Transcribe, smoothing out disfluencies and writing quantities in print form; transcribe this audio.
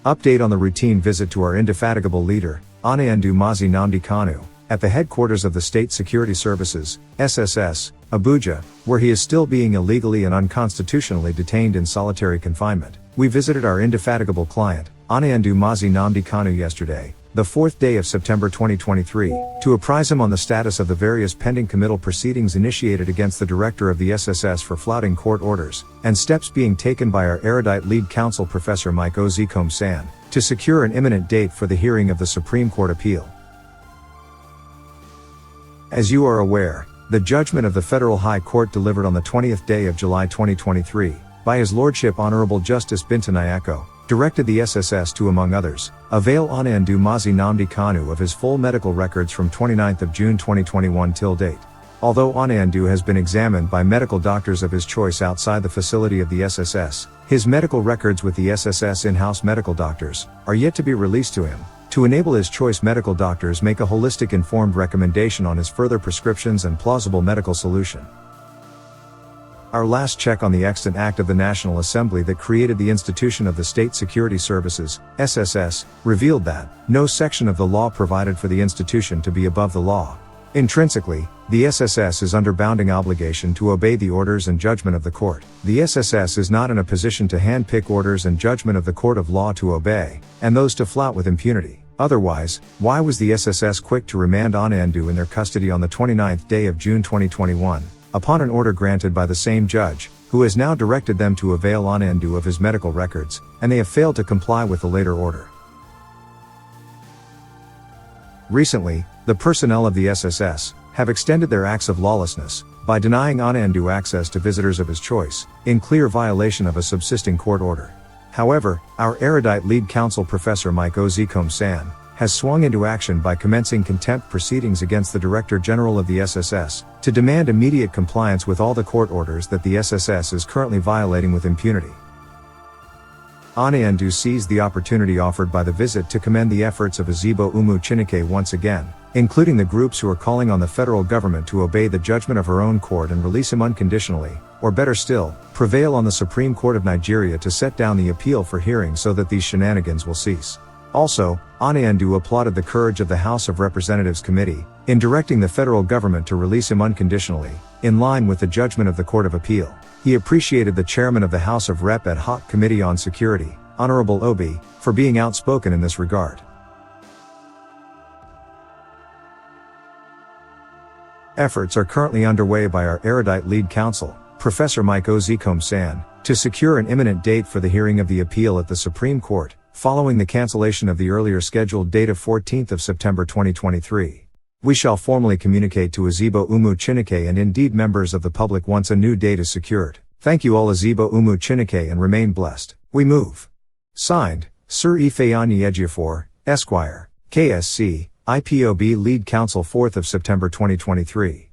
Update on the routine visit to our indefatigable leader, Onyendu Mazi Nnamdi Kanu, at the headquarters of the State Security Services, SSS, Abuja, where he is still being illegally and unconstitutionally detained in solitary confinement. We visited our indefatigable client, Onyendu Mazi Nnamdi Kanu yesterday, the 4th day of September 2023, to apprise him on the status of the various pending committal proceedings initiated against the director of the SSS for flouting court orders, and steps being taken by our erudite lead counsel Professor Mazi Nnamdi, to secure an imminent date for the hearing of the Supreme Court appeal. As you are aware, the judgment of the Federal High Court delivered on the 20th day of July 2023, by His Lordship Honorable Justice Binta Nyako, directed the SSS to, among others, avail Onyendu Mazi Nnamdi Kanu of his full medical records from 29th of June 2021 till date. Although Onyendu has been examined by medical doctors of his choice outside the facility of the SSS, his medical records with the SSS in-house medical doctors are yet to be released to him, to enable his choice medical doctors make a holistic informed recommendation on his further prescriptions and plausible medical solution. Our last check on the extant act of the National Assembly that created the institution of the State Security Services, SSS, revealed that no section of the law provided for the institution to be above the law. Intrinsically, the SSS is under bounding obligation to obey the orders and judgment of the court. The SSS is not in a position to handpick orders and judgment of the court of law to obey, and those to flout with impunity. Otherwise, why was the SSS quick to remand Onyendu in their custody on the 29th day of June 2021, upon an order granted by the same judge, who has now directed them to avail Onyendu of his medical records, and they have failed to comply with the later order? Recently, the personnel of the SSS have extended their acts of lawlessness by denying Onyendu access to visitors of his choice, in clear violation of a subsisting court order. However, our erudite lead counsel Professor Mazi Nnamdi has swung into action by commencing contempt proceedings against the Director General of the SSS, to demand immediate compliance with all the court orders that the SSS is currently violating with impunity. Onyendu seized the opportunity offered by the visit to commend the efforts of Ezigbo Umu Chineke once again, including the groups who are calling on the federal government to obey the judgment of her own court and release him unconditionally, or better still, prevail on the Supreme Court of Nigeria to set down the appeal for hearing so that these shenanigans will cease. Also, Onyendu applauded the courage of the House of Representatives Committee in directing the federal government to release him unconditionally, in line with the judgment of the Court of Appeal. He appreciated the chairman of the House of Rep ad hoc Committee on Security, Honorable Obi, for being outspoken in this regard. Efforts are currently underway by our erudite lead counsel, Professor Mazi Nnamdi, to secure an imminent date for the hearing of the appeal at the Supreme Court, following the cancellation of the earlier scheduled date of 14th of September 2023. We shall formally communicate to Ezigbo Umu Chineke and indeed members of the public once a new date is secured. Thank you all Ezigbo Umu Chineke and remain blessed. We move. Signed, Sir Ifeanyi Ejiofor, Esquire, KSC, IPOB Lead Counsel 4th of September 2023.